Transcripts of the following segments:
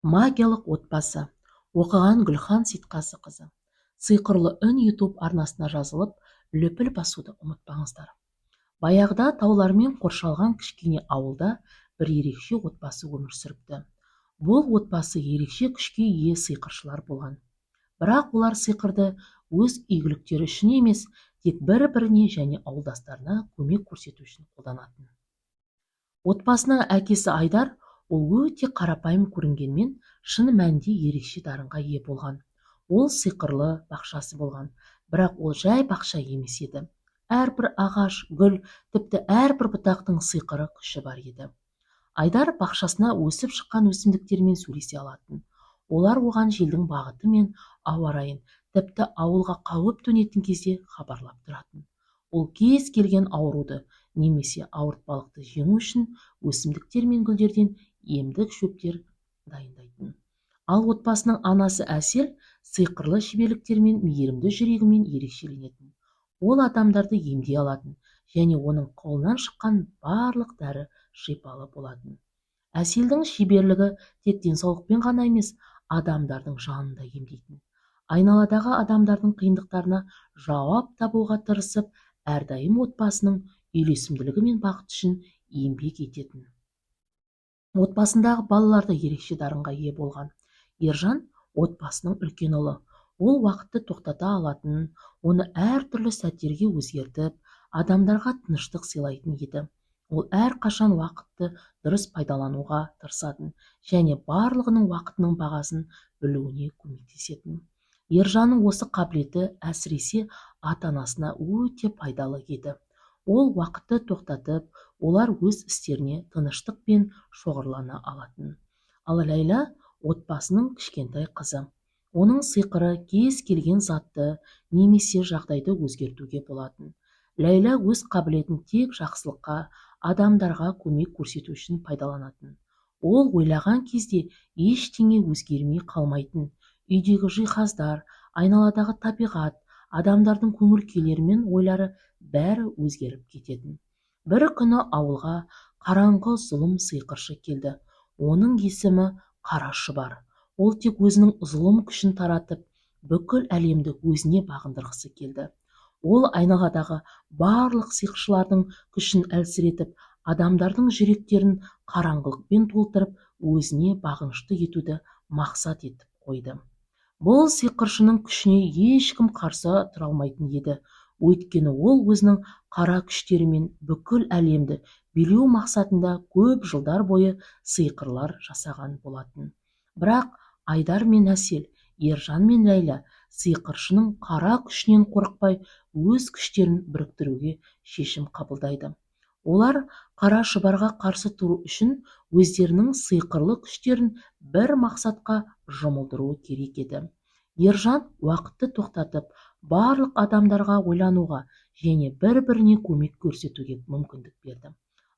Магиялық отбасы. Оқыған Гүлхан Сейтқазықызы. Сиқырлы үн YouTube арнасына жазылып, лүпіл басуды ұмытпаңыздар. Баяғыда таулармен қоршалған кішкене ауылда бір ерекше отбасы өмір сүріпті. Бұл отбасы ерекше күшке ие сиқыршылар болған. Бірақ олар сиқырды өз игіліктері үшін емес, тек бір-біріне және ауылдастарына көмек көрсету үшін қолданатын. Отбасының әкесі Айдар, ол өте қарапайым көрінгенмен, шын мәнінде ерекше дарынға ие болған. Ол сиқырлы бақшасы болған, бірақ ол жай бақша емес еді. Әрбір ағаш, гүл, тіпті әрбір бұтақтың сиқыры күші бар еді. Айдар бақшасына өсіп шыққан өсімдіктермен сөйлесе алатын. Олар оған желдің бағыты мен ауа райын, тіпті ауылға қауіп төнетін кезде хабарлап тұратын. Ол кез келген ауруды немесе ауыртпалықты жеңу үшін өсімдіктер мен гүлдерден емдік шөптер дайындайтын. Ал отбасының анасы Әсел сиқырлы шеберліктермен мейірімді жүрегімен ерекшеленетін. Ол адамдарды емдей алатын және оның қолынан шыққан барлық дәрі шипалы болатын. Әселдің шеберлігі тек денсаулықпен ғана емес, адамдардың жанын да емдейтін. Айналадағы адамдардың қиындықтарына жауап табуға тырысып, әрдайым отбасының үйлесімділігі мен бақыт үшін еңбек ететін. Отбасындағы балаларды ерекше дарынға ие болған. Ержан отбасының үлкен ұлы. Ол уақытты тоқтата алатын, оны әртүрлі сәттерге өзгертіп, адамдарға тыныштық сыйлайтын еді. Ол әрқашан уақытты дұрыс пайдалануға тырысатын және барлығының уақытының бағасын білуіне көмектесетін. Ержанның осы қабілеті әсіресе ата-анасына өте пайдалы еді. Ол уақытты тоқтатып, олар өз істеріне тыныштықпен шоғырлана алатын. Ал Ләйла отбасының кішкентай қызы. Оның сиқыры кез келген затты немесе жағдайды өзгертуге болатын. Ләйла өз қабілетін тек жақсылыққа, адамдарға көмек көрсету үшін пайдаланатын. Ол ойлаған кезде ештеңе өзгермей қалмайтын. Үйдегі жиһаздар, айналадағы табиғат, адамдардың көңіл-күйлері мен ойлары бәрі өзгеріп кететін. Бір күні ауылға қараңғы зұлым сиқыршы келді. Оның есімі Қара Шұбар. Ол тек өзінің зұлым күшін таратып, бүкіл әлемді өзіне бағындырғысы келді. Ол айналадағы барлық сиқыршылардың күшін әлсіретіп, адамдардың жүректерін қараңғылықпен толтырып, өзіне бағынышты етуді мақсат етіп қойды. Бұл сиқыршының күшіне ешкім қарсы тұра алмайтын еді. Өйткені ол өзінің қара күштерімен бүкіл әлемді билеу мақсатында көп жылдар бойы сиқырлар жасаған болатын. Бірақ Айдар мен Әсел, Ержан мен Ләйла сиқыршының қара күшінен қорықпай, өз күштерін біріктіруге шешім қабылдайды. Олар Қара Шұбарға қарсы тұру үшін өздерінің сиқырлы күштерін бір мақсатқа жұмылдыруы керек еді. Ержан уақытты тоқтатып, барлық адамдарға ойлануға және бір-біріне көмек көрсетуге мүмкіндік берді.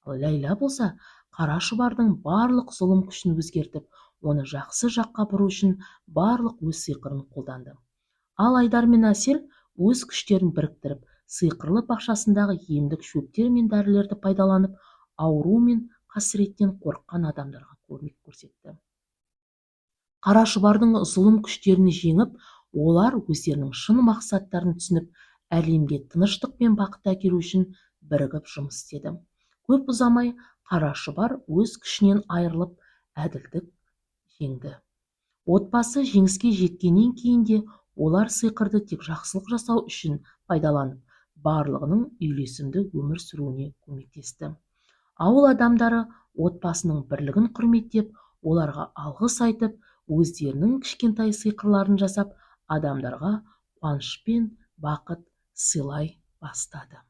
Ал Ләйла болса, Қара Шұбардың барлық зұлым күшін өзгертіп, оны жақсы жаққа бұру үшін барлық өз сиқырын қолданды. Ал Айдар мен Әсел өз күштерін біріктіріп, сиқырлы бақшасындағы емдік шөптер мен дәрілерді пайдаланып, ауру мен қасіреттен қорыққан адамдарға көмек көрсетті. Қара Шұбардың зұлым күштерін жеңіп, олар өздерінің шын мақсаттарын түсініп, әлемге тыныштық пен бақыт әкелу үшін бірігіп жұмыс істеді. Көп ұзамай Қара Шұбар өз күшінен айырылып, әділдік жеңді. Отбасы жеңіске жеткеннен кейін де олар сиқырды тек жақсылық жасау үшін пайдаланып, барлығының үйлесімді өмір сүруіне көмектесті. Ауыл адамдары отбасының бірлігін құрметтеп, оларға алғыс айтып, өздерінің кішкентай сиқырларын жасап, адамдарға қуаныш пен бақыт сыйлай бастады.